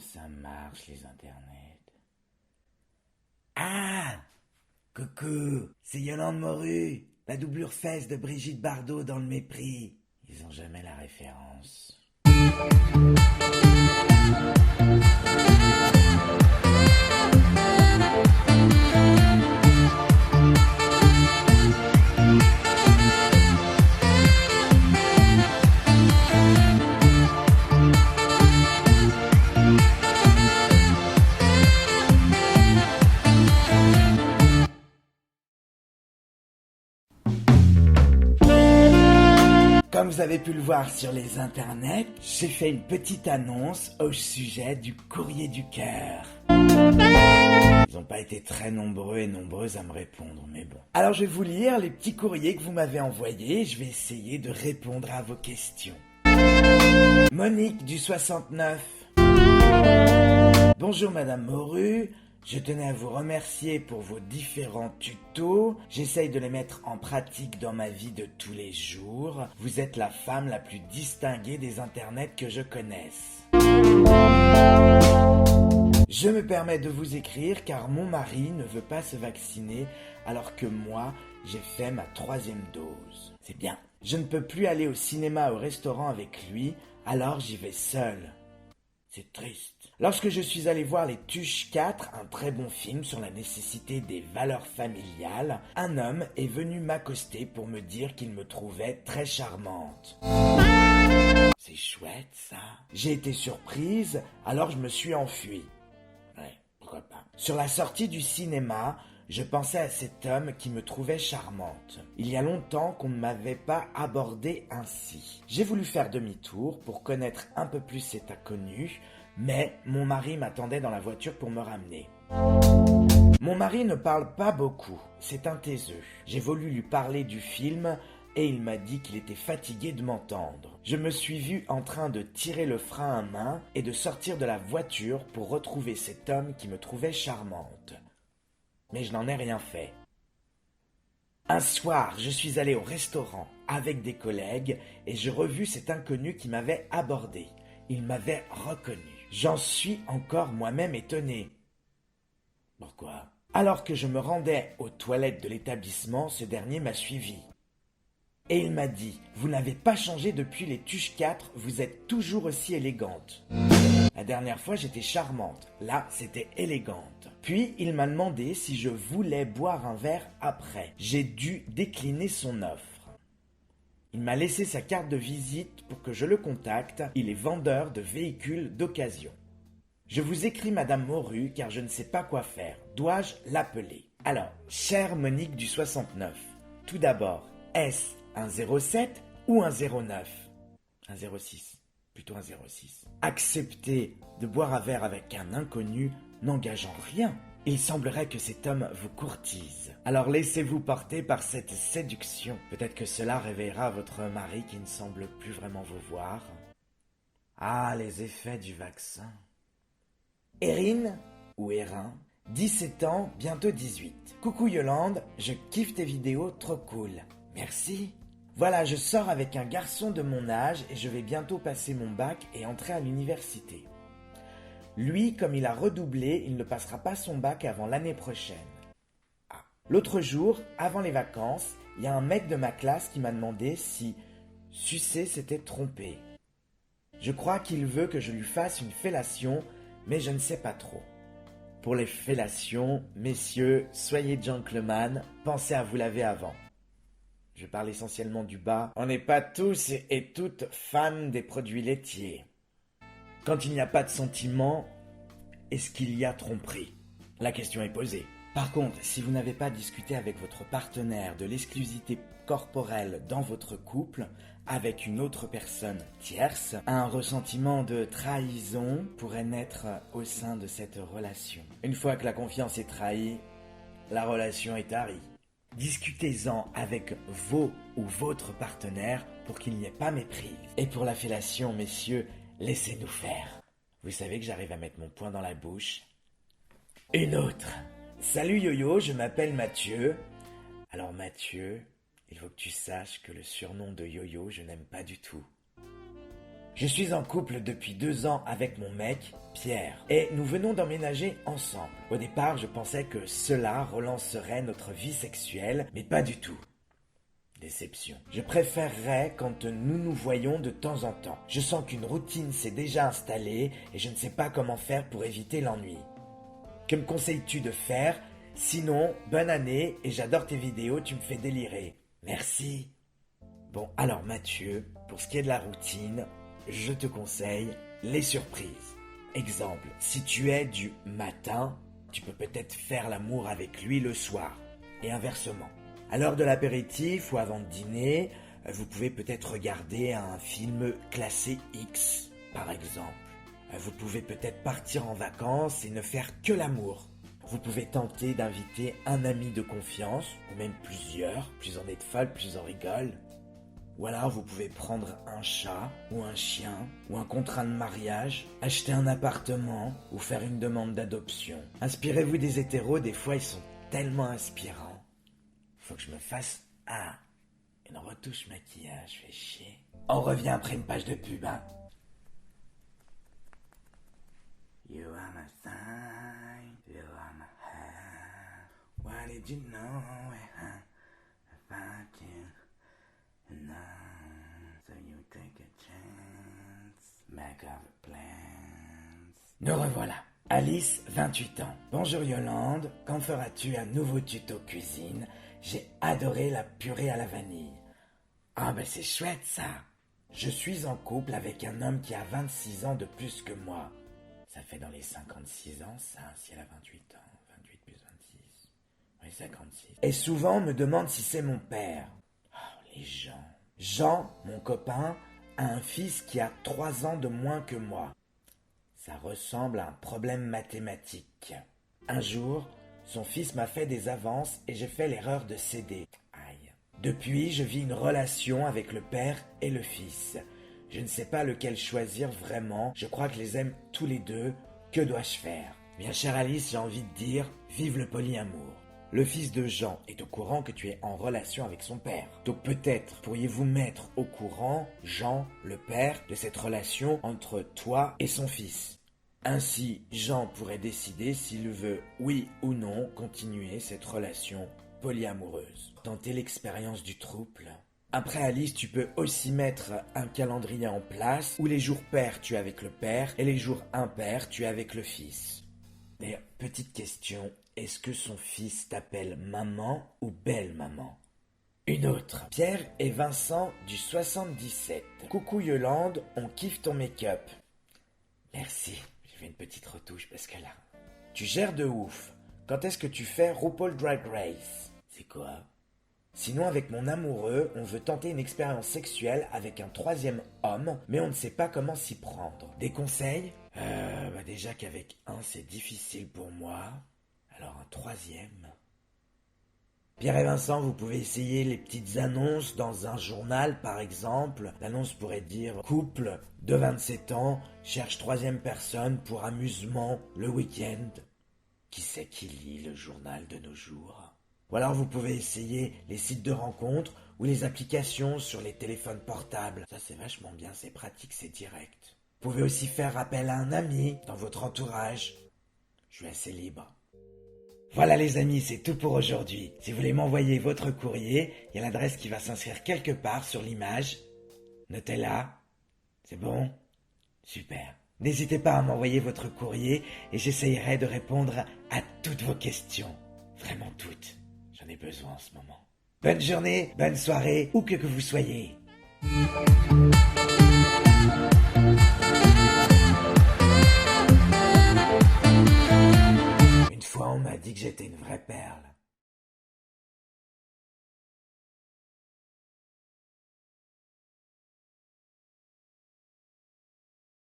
ça marche les internets? Ah! Coucou, c'est Yolande Moru, la doublure fesse de Brigitte Bardot dans Le Mépris. Ils ont jamais la référence. Comme vous avez pu le voir sur les internets, j'ai fait une petite annonce au sujet du courrier du cœur. Ils n'ont pas été très nombreux et nombreuses à me répondre, mais bon. Alors je vais vous lire les petits courriers que vous m'avez envoyés et je vais essayer de répondre à vos questions. Monique du 69. Bonjour Madame Moru. Je tenais à vous remercier pour vos différents tutos. J'essaye de les mettre en pratique dans ma vie de tous les jours. Vous êtes la femme la plus distinguée des internets que je connaisse. Je me permets de vous écrire car mon mari ne veut pas se vacciner alors que moi, j'ai fait ma 3e dose. C'est bien. Je ne peux plus aller au cinéma, au restaurant avec lui, alors j'y vais seule. C'est triste. Lorsque je suis allé voir Les Tuches 4, un très bon film sur la nécessité des valeurs familiales, un homme est venu m'accoster pour me dire qu'il me trouvait très charmante. C'est chouette ça. J'ai été surprise, alors je me suis enfuie. Ouais, pourquoi pas. Sur la sortie du cinéma, je pensais à cet homme qui me trouvait charmante. Il y a longtemps qu'on ne m'avait pas abordée ainsi. J'ai voulu faire demi-tour pour connaître un peu plus cet inconnu, mais mon mari m'attendait dans la voiture pour me ramener. Mon mari ne parle pas beaucoup, c'est un taiseux. J'ai voulu lui parler du film et il m'a dit qu'il était fatigué de m'entendre. Je me suis vu en train de tirer le frein à main et de sortir de la voiture pour retrouver cet homme qui me trouvait charmante. Mais je n'en ai rien fait. Un soir, je suis allé au restaurant avec des collègues et j'ai revu cet inconnu qui m'avait abordé. Il m'avait reconnu. J'en suis encore moi-même étonné. Pourquoi? Alors que je me rendais aux toilettes de l'établissement, ce dernier m'a suivi. Et il m'a dit « Vous n'avez pas changé depuis Les Tuches 4, vous êtes toujours aussi élégante. » La dernière fois, j'étais charmante. Là, c'était élégante. Puis, il m'a demandé si je voulais boire un verre après. J'ai dû décliner son offre. Il m'a laissé sa carte de visite pour que je le contacte. Il est vendeur de véhicules d'occasion. Je vous écris Madame Moru car je ne sais pas quoi faire. Dois-je l'appeler? Alors, chère Monique du 69, tout d'abord, est-ce un 07 ou un 09? Un 06. Plutôt un 06. Accepter de boire un verre avec un inconnu n'engage en rien. Il semblerait que cet homme vous courtise. Alors laissez-vous porter par cette séduction. Peut-être que cela réveillera votre mari qui ne semble plus vraiment vous voir. Ah, les effets du vaccin. Erin, ou Erin, 17 ans, bientôt 18. Coucou Yolande, je kiffe tes vidéos, trop cool. Merci. Voilà, je sors avec un garçon de mon âge et je vais bientôt passer mon bac et entrer à l'université. Lui, comme il a redoublé, il ne passera pas son bac avant l'année prochaine. Ah. L'autre jour, avant les vacances, il y a un mec de ma classe qui m'a demandé si sucer s'était trompé. Je crois qu'il veut que je lui fasse une fellation, mais je ne sais pas trop. Pour les fellations, messieurs, soyez gentlemen, pensez à vous laver avant. Je parle essentiellement du bas. On n'est pas tous et toutes fans des produits laitiers. Quand il n'y a pas de sentiment, est-ce qu'il y a tromperie? La question est posée. Par contre, si vous n'avez pas discuté avec votre partenaire de l'exclusivité corporelle dans votre couple, avec une autre personne tierce, un ressentiment de trahison pourrait naître au sein de cette relation. Une fois que la confiance est trahie, la relation est tarie. Discutez-en avec vos ou votre partenaire pour qu'il n'y ait pas méprise. Et pour la fellation, messieurs, laissez-nous faire. Vous savez que j'arrive à mettre mon poing dans la bouche. Une autre. Salut Yo-Yo, je m'appelle Mathieu. Alors Mathieu, il faut que tu saches que le surnom de Yo-Yo, je n'aime pas du tout. Je suis en couple depuis 2 ans avec mon mec, Pierre, et nous venons d'emménager ensemble. Au départ, je pensais que cela relancerait notre vie sexuelle, mais pas du tout. Déception. Je préférerais quand nous nous voyons de temps en temps. Je sens qu'une routine s'est déjà installée et je ne sais pas comment faire pour éviter l'ennui. Que me conseilles-tu de faire? Sinon, bonne année et j'adore tes vidéos, tu me fais délirer. Merci. Bon, alors Mathieu, pour ce qui est de la routine, je te conseille les surprises. Exemple, si tu es du matin, tu peux peut-être faire l'amour avec lui le soir, et inversement. À l'heure de l'apéritif ou avant de dîner, vous pouvez peut-être regarder un film classé X, par exemple. Vous pouvez peut-être partir en vacances et ne faire que l'amour. Vous pouvez tenter d'inviter un ami de confiance, ou même plusieurs, plus on est de folle, plus on rigole. Ou alors vous pouvez prendre un chat, ou un chien, ou un contrat de mariage, acheter un appartement, ou faire une demande d'adoption. Inspirez-vous des hétéros, des fois ils sont tellement inspirants. Faut que je me fasse une retouche maquillage, fait chier. On revient après une page de pub, hein. You are my sign, you are my hand. Why did you know about you? No, so you take a chance, make up plans. Nous revoilà. Alice, 28 ans. Bonjour Yolande, quand feras-tu un nouveau tuto cuisine? J'ai adoré la purée à la vanille. Ah ben c'est chouette ça. Je suis en couple avec un homme qui a 26 ans de plus que moi. Ça fait dans les 56 ans ça, si elle a 28 ans. 28 plus 26. Oui, 56. Et souvent on me demande si c'est mon père. Oh, les gens. Jean, mon copain, a un fils qui a 3 ans de moins que moi. Ça ressemble à un problème mathématique. Un jour, son fils m'a fait des avances et j'ai fait l'erreur de céder. Aïe. Depuis, je vis une relation avec le père et le fils. Je ne sais pas lequel choisir vraiment. Je crois que je les aime tous les deux. Que dois-je faire? Bien chère Alice, j'ai envie de dire, vive le polyamour. Le fils de Jean est au courant que tu es en relation avec son père. Donc peut-être pourriez-vous mettre au courant, Jean, le père, de cette relation entre toi et son fils. Ainsi, Jean pourrait décider s'il veut, oui ou non, continuer cette relation polyamoureuse. Tenter l'expérience du trouble. Après Alice, tu peux aussi mettre un calendrier en place où les jours pairs tu es avec le père et les jours impairs tu es avec le fils. D'ailleurs, petite question, est-ce que son fils t'appelle maman ou belle maman? Une autre. Pierre et Vincent du 77. Coucou Yolande, on kiffe ton make-up. Merci, j'ai fait une petite retouche parce que là... Tu gères de ouf. Quand est-ce que tu fais RuPaul Drag Race? C'est quoi? Sinon, avec mon amoureux, on veut tenter une expérience sexuelle avec un 3e homme, mais on ne sait pas comment s'y prendre. Des conseils? Déjà qu'avec un, c'est difficile pour moi. Alors un 3e. Pierre et Vincent, vous pouvez essayer les petites annonces dans un journal, par exemple. L'annonce pourrait dire « Couple de 27 ans cherche 3e personne pour amusement le week-end ». Qui c'est qui lit le journal de nos jours? Ou alors vous pouvez essayer les sites de rencontres ou les applications sur les téléphones portables. Ça c'est vachement bien, c'est pratique, c'est direct. Vous pouvez aussi faire appel à un ami dans votre entourage. Je suis assez libre. Voilà les amis, c'est tout pour aujourd'hui. Si vous voulez m'envoyer votre courrier, il y a l'adresse qui va s'inscrire quelque part sur l'image. Notez-la. C'est bon? Super. N'hésitez pas à m'envoyer votre courrier et j'essayerai de répondre à toutes vos questions. Vraiment toutes. J'en ai besoin en ce moment. Bonne journée, bonne soirée, où que vous soyez.